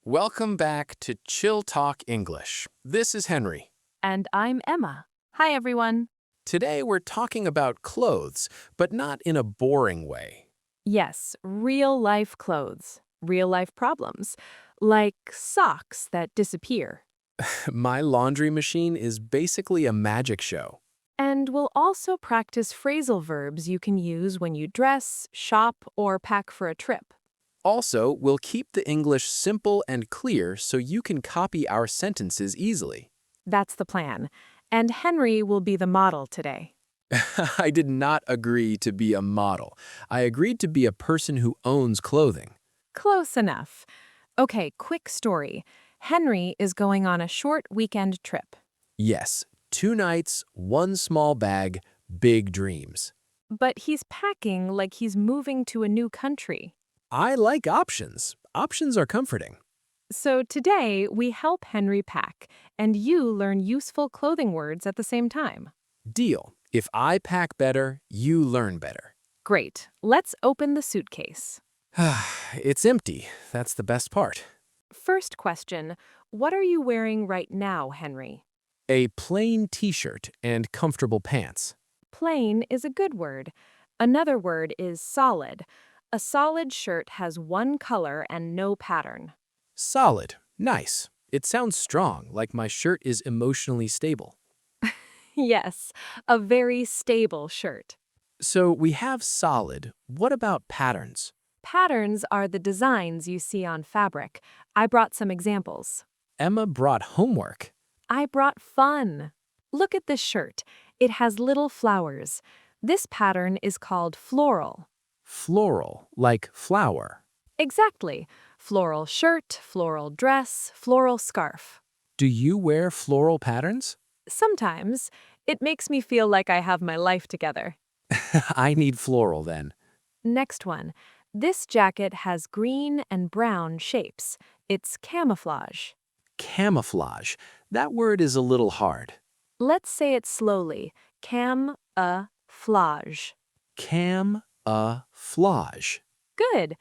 Welcome back to Chilltalk English. This is Henry. And I'm Emma. Hi, everyone. Today we're talking about clothes, but not in a boring way. Yes, real-life clothes, real-life problems, like socks that disappear. My laundry machine is basically a magic show. And we'll also practice phrasal verbs you can use when you dress, shop, or pack for a trip. Also, we'll keep the English simple and clear so you can copy our sentences easily. That's the plan. And Henry will be the model today. I did not agree to be a model. I agreed to be a person who owns clothing. Close enough. Okay, quick story. Henry is going on a short weekend trip. Yes, 2 nights, 1 small bag, big dreams. But he's packing like he's moving to a new country. I like options. Options are comforting. So today, we help Henry pack, and you learn useful clothing words at the same time. Deal. If I pack better, you learn better. Great. Let's open the suitcase. It's empty. That's the best part. First question, what are you wearing right now, Henry? A plain t-shirt and comfortable pants. Plain is a good word. Another word is solid. A solid shirt has one color and no pattern. Solid. Nice. It sounds strong, like my shirt is emotionally stable. Yes, a very stable shirt. So we have solid. What about patterns? Patterns are the designs you see on fabric. I brought some examples. Emma brought homework. I brought fun. Look at this shirt. It has little flowers. This pattern is called floral. Floral, like flower. Exactly. Floral shirt, floral dress, floral scarf. Do you wear floral patterns? Sometimes it makes me feel like I have my life together. I need floral then. Next one. This jacket has green and brown shapes. It's camouflage. Camouflage. That word is a little hard. Let's say it slowly. Cam-a-flage. Cam-a-flage. Good.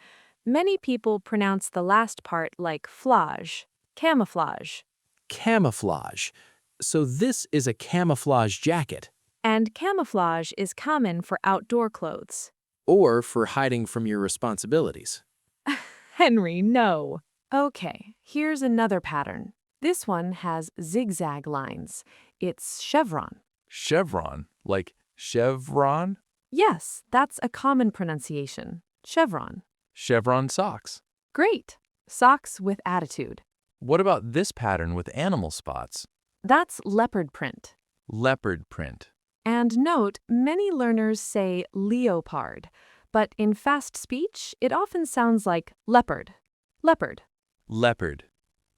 Many people pronounce the last part like flage. Camouflage. Camouflage. So this is a camouflage jacket. And camouflage is common for outdoor clothes. Or for hiding from your responsibilities. Henry, no. Okay, here's another pattern. This one has zigzag lines. It's chevron. Chevron, like chevron? Yes, that's a common pronunciation. Chevron. Chevron socks. Great. Socks with attitude. What about this pattern with animal spots? That's leopard print. Leopard print. And note, many learners say leopard, but in fast speech, it often sounds like leopard. Leopard. Leopard.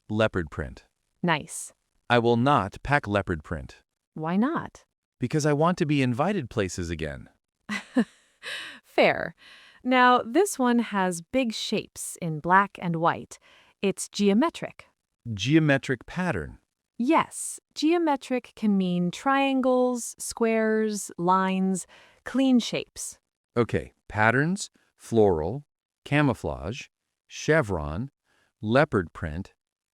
Leopard print. Nice. I will not pack leopard print. Why not? Because I want to be invited places again. Fair. Now, this one has big shapes in black and white. It's geometric. Geometric pattern. Yes, geometric can mean triangles, squares, lines, clean shapes. Okay, patterns, floral, camouflage, chevron, leopard print,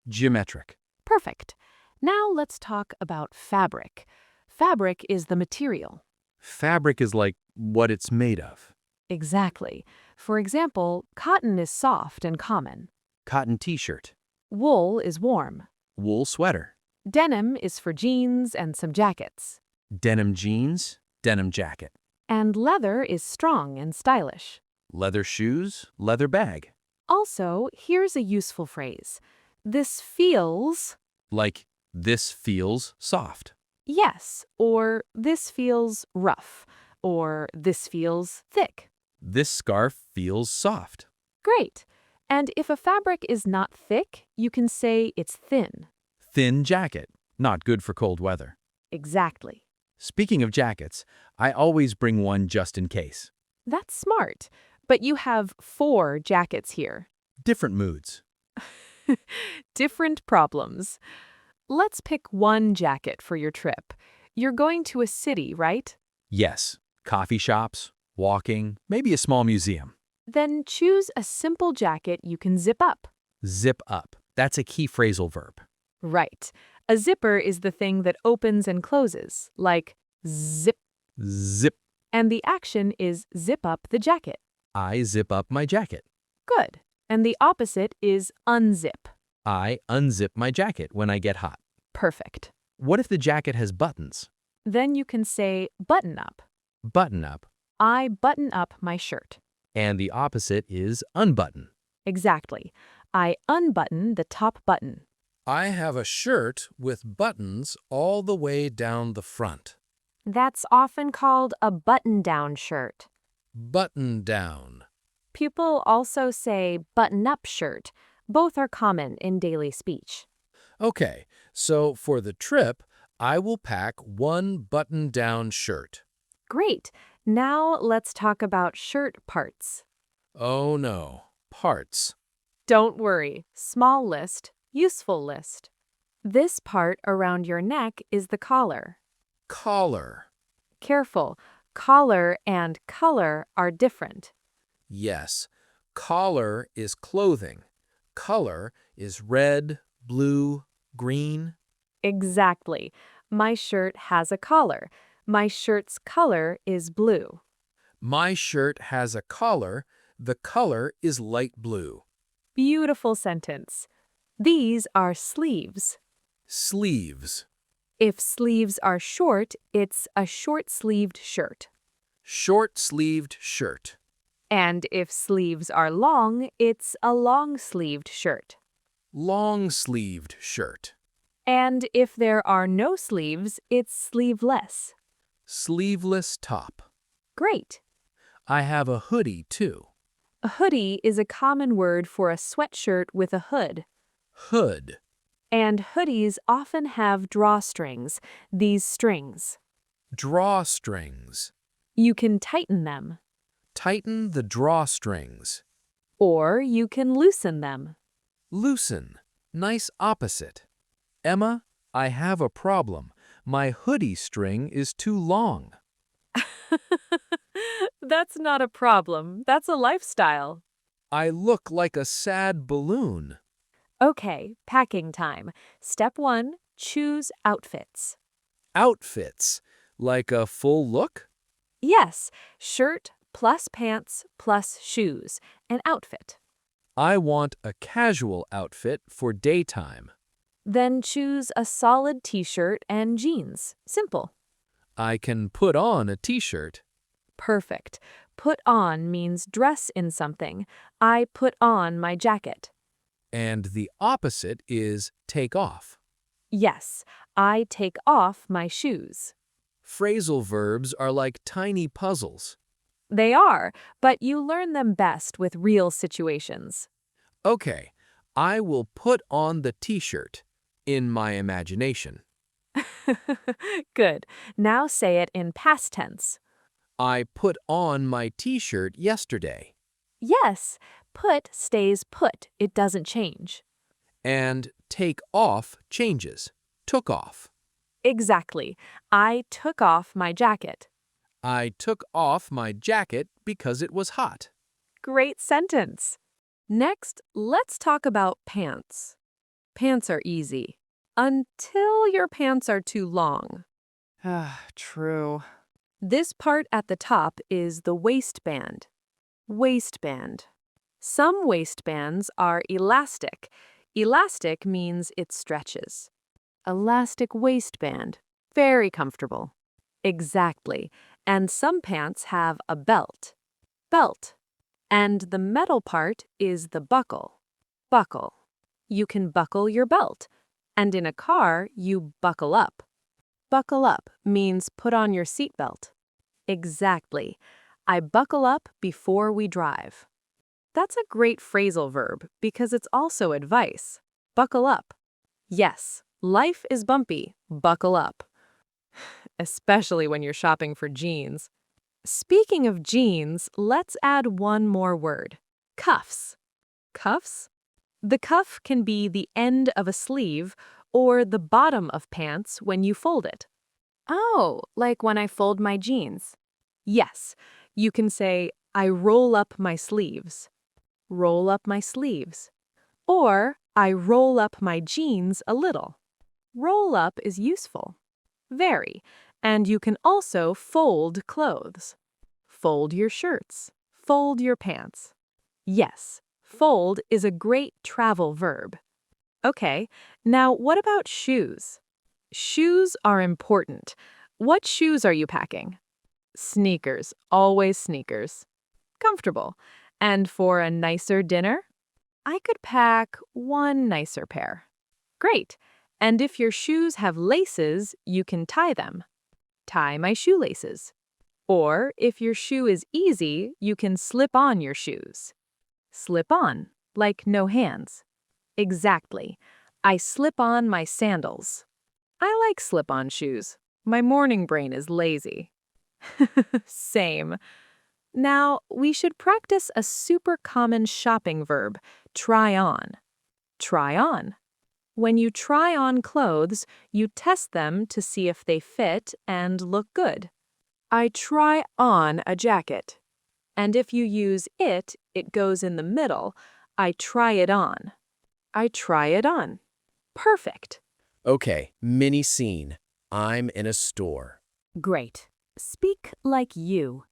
geometric. Perfect. Now let's talk about fabric. Fabric is the material. Fabric is like what it's made of. Exactly. For example, cotton is soft and common. Cotton t-shirt. Wool is warm. Wool sweater. Denim is for jeans and some jackets. Denim jeans, denim jacket. And leather is strong and stylish. Leather shoes, leather bag. Also, here's a useful phrase. This feels, Like, this feels soft. yes, or this feels rough, or this feels thick. This scarf feels soft. Great. And if a fabric is not thick, you can say it's thin. Thin jacket, not good for cold weather. Exactly. Speaking of jackets, I always bring one just in case. That's smart. But you have 4 jackets here. Different moods. Different problems. Let's pick one jacket for your trip. You're going to a city, right? Yes, coffee shops, walking, maybe a small museum. Then choose a simple jacket you can zip up. Zip up. That's a key phrasal verb. Right. A zipper is the thing that opens and closes, like zip, Zip. and the action is zip up the jacket. I zip up my jacket. Good. And the opposite is unzip. I unzip my jacket when I get hot. Perfect. What if the jacket has buttons? Then you can say button up. Button up. I button up my shirt. And the opposite is unbutton. Exactly. I unbutton the top button. I have a shirt with buttons all the way down the front. That's often called a button-down shirt. Button down. People also say button-up shirt. Both are common in daily speech. Okay, so for the trip, I will pack one button-down shirt. Great. Now let's talk about shirt parts. Oh no, parts. Don't worry. Small list, useful list. This part around your neck is the collar. Collar. Careful. Collar and color are different. Yes, collar is clothing. Color is red, blue, green. Exactly. My shirt has a collar. My shirt's color is blue. My shirt has a collar. The color is light blue. Beautiful sentence. These are sleeves. Sleeves. If sleeves are short, it's a short-sleeved shirt. Short-sleeved shirt. And if sleeves are long, it's a long-sleeved shirt. Long-sleeved shirt. And if there are no sleeves, it's sleeveless. Sleeveless top. Great. I have a hoodie too. A hoodie is a common word for a sweatshirt with a hood. Hood. And hoodies often have drawstrings, these strings. Drawstrings. You can tighten them, Tighten the drawstrings. or you can loosen them. Loosen. Nice opposite. Emma, I have a problem. My hoodie string is too long. That's not a problem. That's a lifestyle. I look like a sad balloon. Okay, packing time. Step 1, choose outfits. Outfits. Like a full look? Yes, shirt plus pants plus shoes, an outfit. I want a casual outfit for daytime. Then choose a solid t-shirt and jeans. Simple. I can put on a t-shirt. Perfect. Put on means dress in something. I put on my jacket. And the opposite is take off. Yes, I take off my shoes. Phrasal verbs are like tiny puzzles. They are, but you learn them best with real situations. Okay, I will put on the t-shirt in my imagination. Good. Now say it in past tense. I put on my t-shirt yesterday. Yes, put stays put. It doesn't change. And take off changes. Took off. Exactly. I took off my jacket. I took off my jacket because it was hot. Great sentence. Next, let's talk about pants. Pants are easy. Until your pants are too long. True. This part at the top is the waistband. Waistband. Some waistbands are elastic. Elastic means it stretches. Elastic waistband. Very comfortable. Exactly. And some pants have a belt. Belt. And the metal part is the buckle. Buckle. You can buckle your belt. And in a car, you buckle up. Buckle up means put on your seatbelt. Exactly. I buckle up before we drive. That's a great phrasal verb because it's also advice. Buckle up. Yes, life is bumpy. Buckle up. Especially when you're shopping for jeans. Speaking of jeans, let's add one more word. Cuffs. Cuffs? The cuff can be the end of a sleeve or the bottom of pants when you fold it. Oh, like when I fold my jeans. Yes, you can say, I roll up my sleeves. Roll up my sleeves. Or, I roll up my jeans a little. Roll up is useful. Very. And you can also fold clothes. Fold your shirts. Fold your pants. Yes, fold is a great travel verb. Okay, now what about shoes? Shoes are important. What shoes are you packing? Sneakers, always sneakers. Comfortable. And for a nicer dinner? I could pack one nicer pair. Great. And if your shoes have laces, you can tie them. Tie my shoelaces. Or if your shoe is easy, you can slip on your shoes. Slip on, like no hands. Exactly. I slip on my sandals. I like slip-on shoes. My morning brain is lazy. Same. Now, we should practice a super common shopping verb, try on. Try on. When you try on clothes, you test them to see if they fit and look good. I try on a jacket. And if you use it, it goes in the middle. I try it on. I try it on. Perfect. Okay, mini scene. I'm in a store. Great. Speak like you.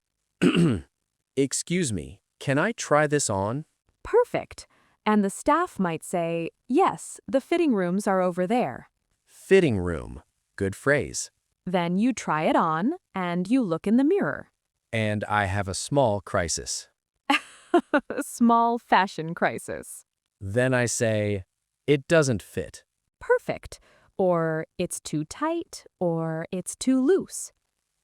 Excuse me, can I try this on? Perfect. And the staff might say, yes, the fitting rooms are over there. Fitting room. Good phrase. Then you try it on and you look in the mirror. And I have a small crisis. A small fashion crisis. Then I say, it doesn't fit. Perfect. Or it's too tight, or it's too loose.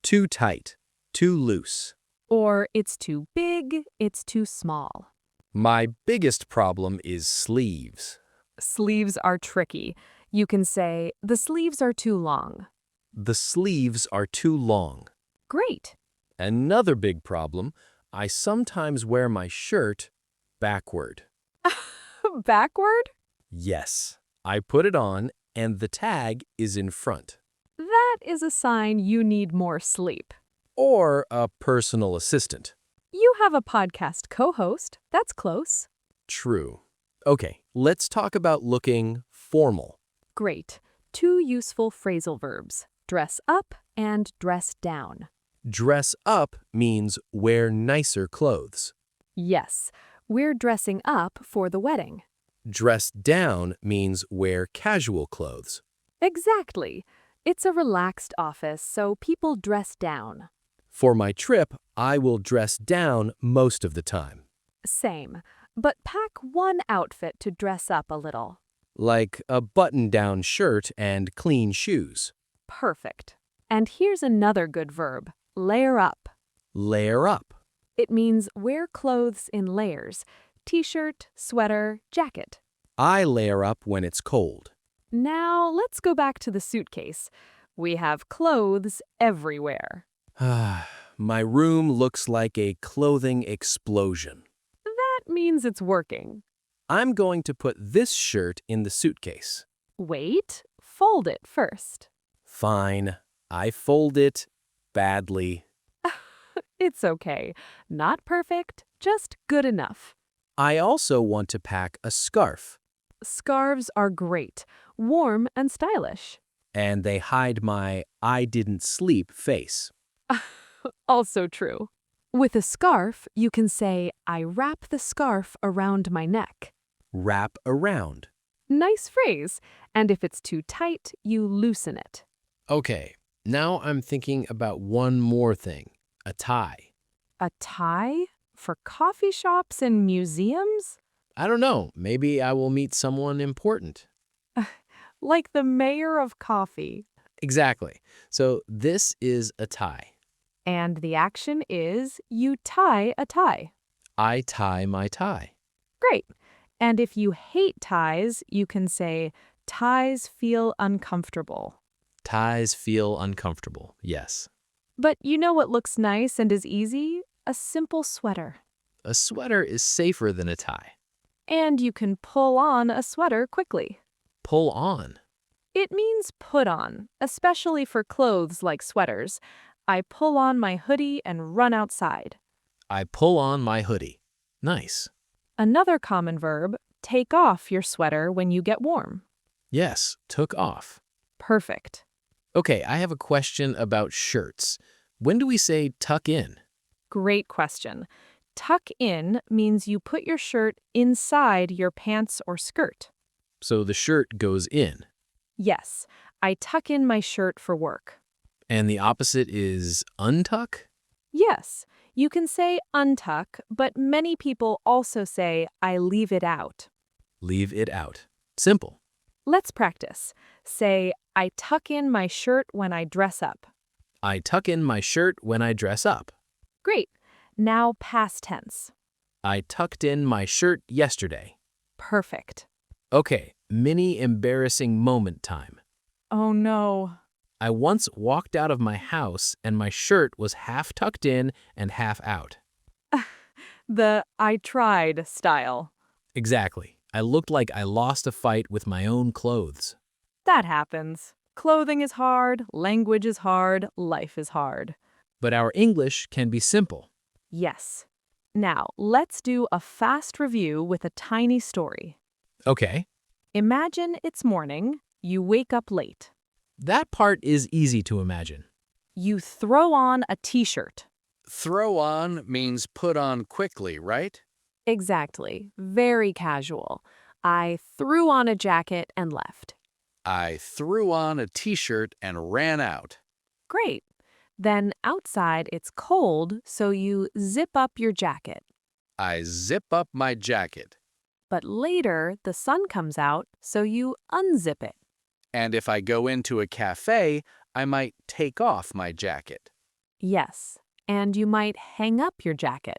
Too tight. Too loose. Or it's too big, it's too small. My biggest problem is sleeves. Sleeves are tricky. You can say, the sleeves are too long. The sleeves are too long. Great. Another big problem, I sometimes wear my shirt backward. Backward? Yes, I put it on and the tag is in front. That is a sign you need more sleep. Or a personal assistant. You have a podcast co-host. That's close. True. Okay, let's talk about looking formal. Great. Two useful phrasal verbs, dress up and dress down. Dress up means wear nicer clothes. Yes, we're dressing up for the wedding. Dress down means wear casual clothes. Exactly. It's a relaxed office, so people dress down. For my trip, I will dress down most of the time. Same, but pack one outfit to dress up a little. Like a button-down shirt and clean shoes. Perfect. And here's another good verb, layer up. Layer up. It means wear clothes in layers, t-shirt, sweater, jacket. I layer up when it's cold. Now let's go back to the suitcase. We have clothes everywhere. My room looks like a clothing explosion. That means it's working. I'm going to put this shirt in the suitcase. Wait, fold it first. Fine. I fold it badly. It's okay. Not perfect, just good enough. I also want to pack a scarf. Scarves are great, warm and stylish. And they hide my I didn't sleep face. Also true. With a scarf, you can say, I wrap the scarf around my neck. Wrap around. Nice phrase. And if it's too tight, you loosen it. Okay, now I'm thinking about one more thing. A tie. A tie? For coffee shops and museums? I don't know, maybe I will meet someone important. Like the mayor of coffee. Exactly. So this is a tie. And the action is you tie a tie. I tie my tie. Great. And if you hate ties, you can say, ties feel uncomfortable. Ties feel uncomfortable, yes. But you know what looks nice and is easy? A simple sweater. A sweater is safer than a tie. And you can pull on a sweater quickly. Pull on. It means put on, especially for clothes like sweaters. I pull on my hoodie and run outside. I pull on my hoodie. Nice. Another common verb, take off your sweater when you get warm. Yes, took off. Perfect. Okay, I have a question about shirts. When do we say tuck in? Great question. Tuck in means you put your shirt inside your pants or skirt. So the shirt goes in. Yes, I tuck in my shirt for work. And the opposite is untuck? Yes, you can say untuck, but many people also say I leave it out. Leave it out. Simple. Let's practice. Say, I tuck in my shirt when I dress up. I tuck in my shirt when I dress up. Great. Now past tense. I tucked in my shirt yesterday. Perfect. Okay, mini embarrassing moment time. Oh no. I once walked out of my house and my shirt was half tucked in and half out. The I tried style. Exactly. I looked like I lost a fight with my own clothes. That happens. Clothing is hard, language is hard, life is hard. But our English can be simple. Yes. Now, let's do a fast review with a tiny story. Okay. Imagine it's morning, you wake up late. That part is easy to imagine. You throw on a t-shirt. Throw on means put on quickly, right? Exactly. Very casual. I threw on a jacket and left. I threw on a t-shirt and ran out. Great. Then outside it's cold, so you zip up your jacket. I zip up my jacket. But later the sun comes out, so you unzip it. And if I go into a cafe, I might take off my jacket. Yes. And you might hang up your jacket.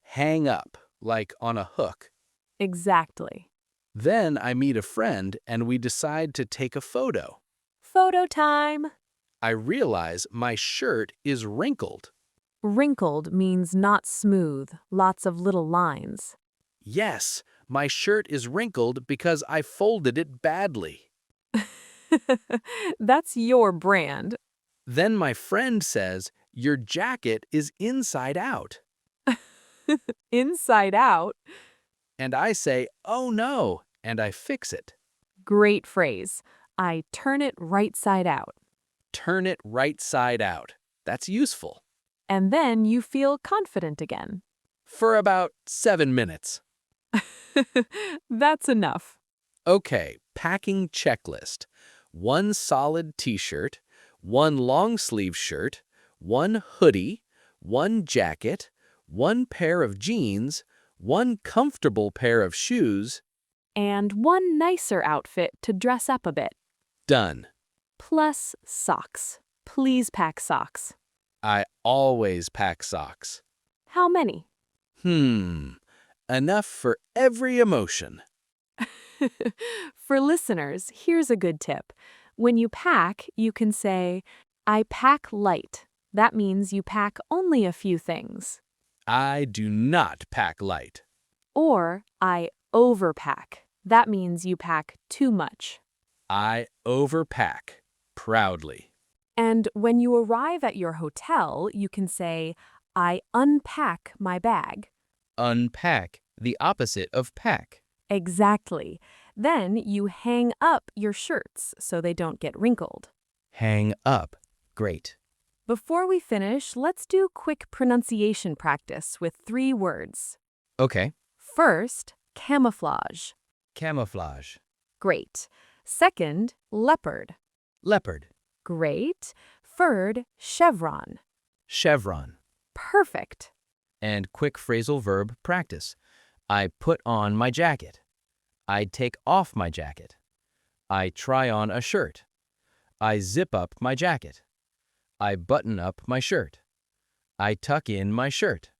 Hang up, like on a hook. Exactly. Then I meet a friend and we decide to take a photo. Photo time. I realize my shirt is wrinkled. Wrinkled means not smooth, lots of little lines. Yes, my shirt is wrinkled because I folded it badly. That's your brand. Then my friend says, your jacket is inside out. Inside out. And I say, oh no, and I fix it. Great phrase. I turn it right side out. Turn it right side out. That's useful. And then you feel confident again. For about 7 minutes. That's enough. Okay, packing checklist. 1 solid t-shirt, 1 long sleeve shirt, 1 hoodie, 1 jacket, 1 pair of jeans, 1 comfortable pair of shoes. And one nicer outfit to dress up a bit. Done. Plus socks. Please pack socks. I always pack socks. How many? Enough for every emotion. For listeners, here's a good tip. When you pack, you can say, I pack light. That means you pack only a few things. I do not pack light. Or, I overpack. That means you pack too much. I overpack. Proudly. And when you arrive at your hotel, you can say, I unpack my bag. Unpack, the opposite of pack. Exactly. Then you hang up your shirts so they don't get wrinkled. Hang up. Great. Before we finish, let's do quick pronunciation practice with 3 words. Okay. First, camouflage. Camouflage. Great. Second, leopard. Leopard. Great. Third, chevron. Chevron. Perfect. And quick phrasal verb practice. I put on my jacket. I take off my jacket. I try on a shirt. I zip up my jacket. I button up my shirt. I tuck in my shirt.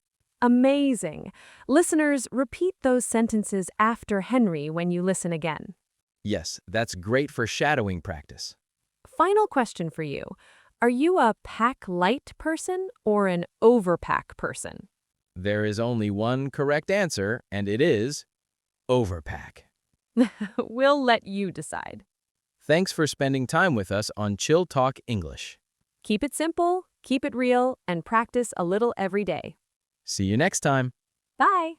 Amazing. Listeners, repeat those sentences after Henry when you listen again. Yes, that's great for shadowing practice. Final question for you. Are you a pack light person or an overpack person? There is only one correct answer, and it is overpack. We'll let you decide. Thanks for spending time with us on Chilltalk English. Keep it simple, keep it real, and practice a little every day. See you next time. Bye.